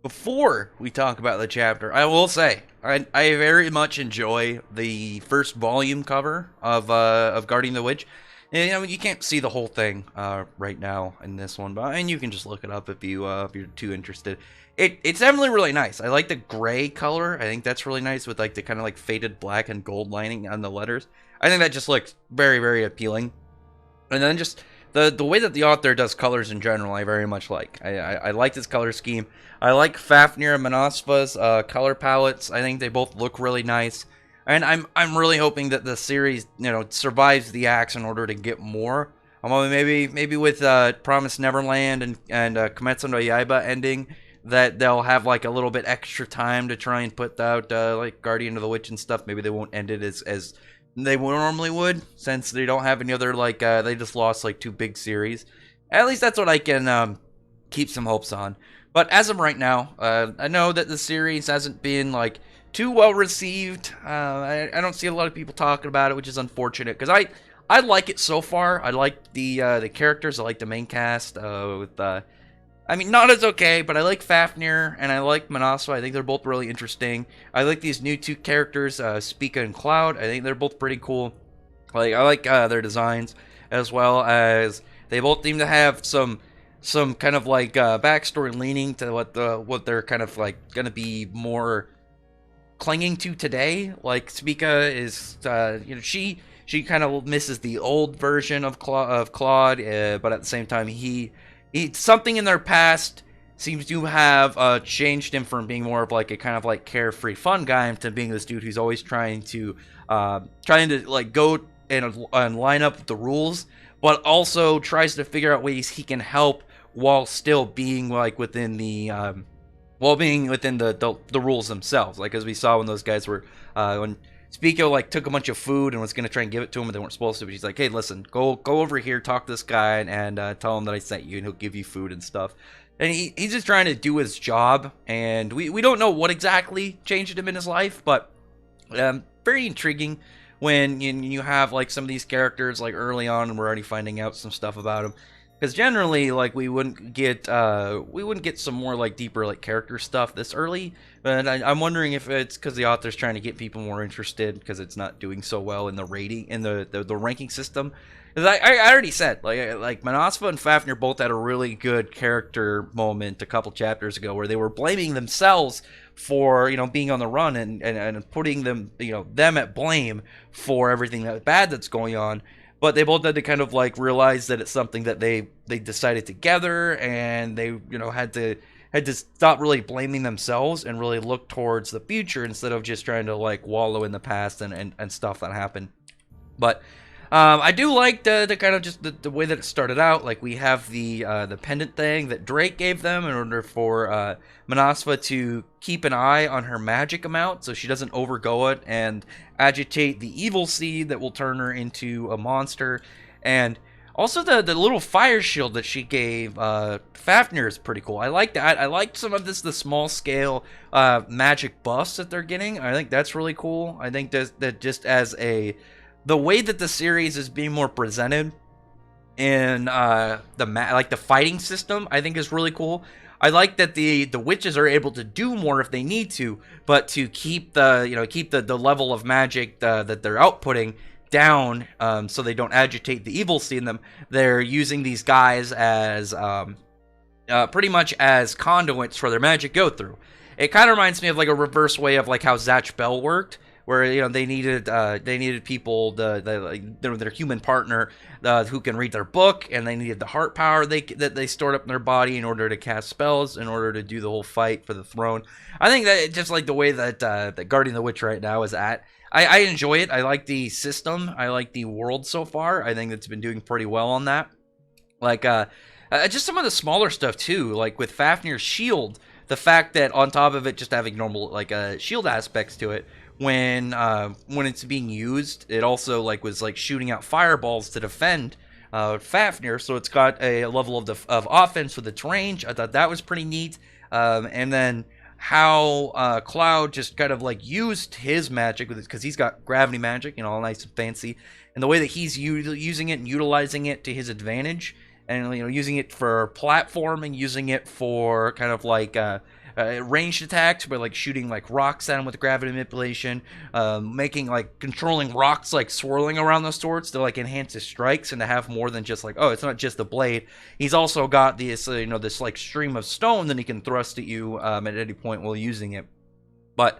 Before we talk about the chapter, I will say I very much enjoy the first volume cover of Guardian the Witch. And, you can't see the whole thing right now in this one, but and you can just look it up if you're too interested. It's definitely really nice. I like the gray color. I think that's really nice with like the kind of like faded black and gold lining on the letters. I think that just looks very appealing. And then just the way that the author does colors in general, I very much like. I like this color scheme. I like Fafnir and Manasva's color palettes. I think they both look really nice, and I'm really hoping that the series survives the axe in order to get more. Maybe with Promised Neverland and Kimetsu no Yaiba ending, that they'll have like a little bit extra time to try and put out like Guardian of the Witch and stuff. Maybe they won't end it as they normally would, since they don't have any other like they just lost like two big series. At least that's what I can keep some hopes on. But as of right now, I know that the series hasn't been like too well received. I don't see a lot of people talking about it, which is unfortunate because I like it so far. I like the characters. I like the main cast with I mean, not as okay, but I like Fafnir and I like Manasva. I think they're both really interesting. I like these new two characters, Spica and Cloud. I think they're both pretty cool. I like their designs, as well as they both seem to have some kind of like backstory leaning to what they're kind of like gonna be more clinging to today. Like Spica is, she kind of misses the old version of Claude, but at the same time he something in their past seems to have changed him from being more of like a kind of like carefree fun guy to being this dude who's always trying to like go and line up with the rules, but also tries to figure out ways he can help while still being like within the the rules themselves. Like as we saw when those guys were when Spico like took a bunch of food and was gonna try and give it to him, but they weren't supposed to. But he's like, "Hey, listen, go over here, talk to this guy, and tell him that I sent you, and he'll give you food and stuff." And he's just trying to do his job, and we don't know what exactly changed him in his life, but very intriguing when you have like some of these characters like early on, and we're already finding out some stuff about them. Because generally, like we wouldn't get some more like deeper like character stuff this early, but I'm wondering if it's because the author's trying to get people more interested because it's not doing so well in the rating in the ranking system. Because I already said like Manasva and Fafnir both had a really good character moment a couple chapters ago where they were blaming themselves for being on the run and putting them at blame for everything that bad that's going on, but they both had to kind of like realize that it's something that they decided together, and they had to stop really blaming themselves and really look towards the future instead of just trying to like wallow in the past and stuff that happened. But I do like the kind of just the way that it started out. Like we have the pendant thing that Drake gave them in order for Manasva to keep an eye on her magic amount so she doesn't overgo it and agitate the evil seed that will turn her into a monster. And also the little fire shield that she gave Fafnir is pretty cool. I like that. I like some of the small scale magic buffs that they're getting. I think that's really cool. I think that just as the way that the series is being more presented in the fighting system, I think is really cool. I like that the witches are able to do more if they need to, but to keep the level of magic that they're outputting down, so they don't agitate the evil seed in them. They're using these guys as pretty much as conduits for their magic go through. It kind of reminds me of like a reverse way of like how Zatch Bell worked, where they needed people their human partner who can read their book, and they needed the heart power that they stored up in their body in order to cast spells, in order to do the whole fight for the throne. I think that just like the way that Guardian of the Witch right now is at. I enjoy it. I like the system. I like the world so far. I think it's been doing pretty well on that. Like just some of the smaller stuff too, like with Fafnir's shield. The fact that on top of it just having normal like shield aspects to it, when it's being used, it also like was like shooting out fireballs to defend Fafnir. So it's got a level of offense with its range. I thought that was pretty neat. And then how Cloud just kind of like used his magic with it, because he's got gravity magic, all nice and fancy, and the way that he's using it and utilizing it to his advantage, and using it for platforming, using it for kind of like ranged attacks by like shooting like rocks at him with gravity manipulation, making like controlling rocks like swirling around the swords to like enhance his strikes and to have more than just like, oh, it's not just the blade. He's also got this this like stream of stone that he can thrust at you at any point while using it. But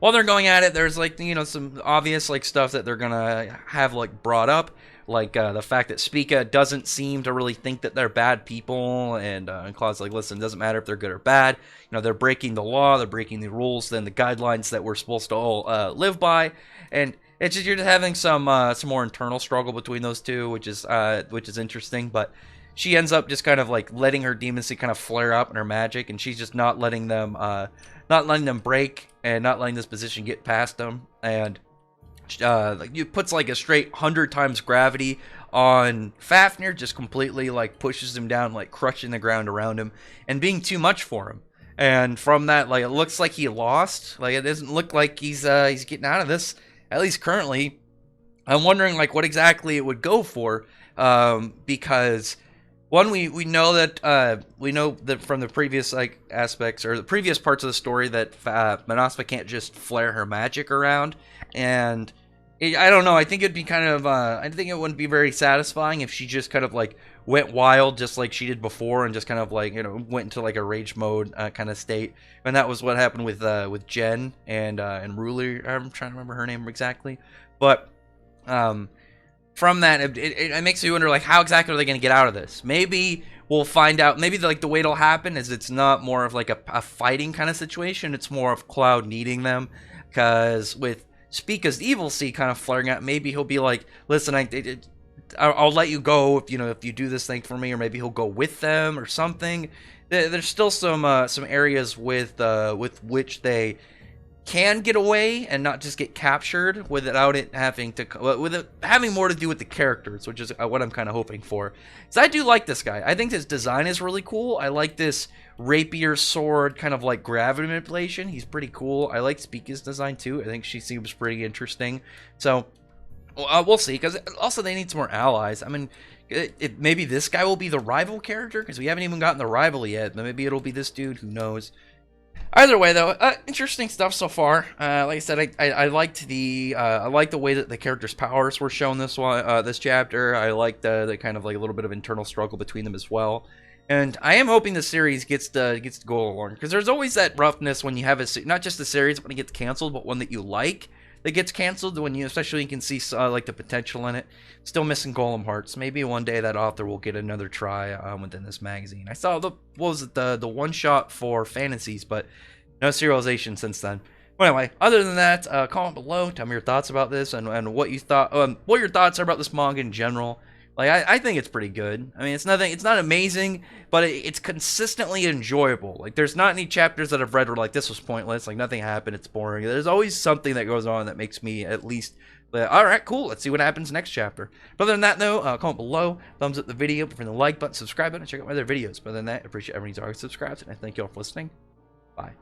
while they're going at it, there's like some obvious like stuff that they're gonna have like brought up, like the fact that Spica doesn't seem to really think that they're bad people, and Claude's like, listen, it doesn't matter if they're good or bad. They're breaking the law, they're breaking the rules, then the guidelines that we're supposed to all live by, and it's just you're just having some more internal struggle between those two, which is interesting, but. She ends up just kind of like letting her demons kind of flare up in her magic, and she's just not letting them break and not letting this position get past them. And it puts like a straight 100 times gravity on Fafnir, just completely like pushes him down, like crushing the ground around him and being too much for him. And from that, like it looks like he lost. Like it doesn't look like he's getting out of this, at least currently. I'm wondering like what exactly it would go for, because. One, we know that from the previous like aspects or the previous parts of the story that Manaspa can't just flare her magic around, and I don't know. I think it'd be kind of I think it wouldn't be very satisfying if she just kind of like went wild just like she did before and just kind of like went into like a rage mode kind of state. And that was what happened with Jen and Ruler. I'm trying to remember her name exactly, but from that, it makes me wonder, like, how exactly are they going to get out of this? Maybe we'll find out. Maybe the way it'll happen is it's not more of like a fighting kind of situation. It's more of Cloud needing them, because with Spica's evil seed kind of flaring out, maybe he'll be like, "Listen, I'll let you go if you do this thing for me," or maybe he'll go with them or something. There's still some areas with which they can get away and not just get captured without it having more to do with the characters, which is what I'm kind of hoping for. So I do like this guy. I think his design is really cool. I like this rapier sword kind of like gravity manipulation. He's pretty cool. I like Spica's design too. I think she seems pretty interesting. So we'll see, because also they need some more allies. I mean, maybe this guy will be the rival character, because we haven't even gotten the rival yet. But maybe it'll be this dude. Who knows? Either way, though, interesting stuff so far. Like I said, I liked I liked the way that the characters' powers were shown this chapter. I liked the kind of like a little bit of internal struggle between them as well. And I am hoping the series gets to go along, because there's always that roughness when you have not just a series when it gets canceled, but one that you like that gets canceled, when especially you can see like the potential in it. Still missing Golem Hearts. Maybe one day that author will get another try within this magazine. I saw the one shot for Fantasies, but no serialization since then. But anyway, other than that, comment below, tell me your thoughts about this and what you thought, what your thoughts are about this manga in general. Like, I think it's pretty good. I mean, it's not amazing, but it's consistently enjoyable. Like, there's not any chapters that I've read where, like, this was pointless, like, nothing happened, it's boring. There's always something that goes on that makes me at least, alright, cool, let's see what happens next chapter. But other than that, though, comment below, thumbs up the video, press the like button, subscribe button, and check out my other videos. But other than that, I appreciate everyone who's already subscribed, and I thank you all for listening. Bye.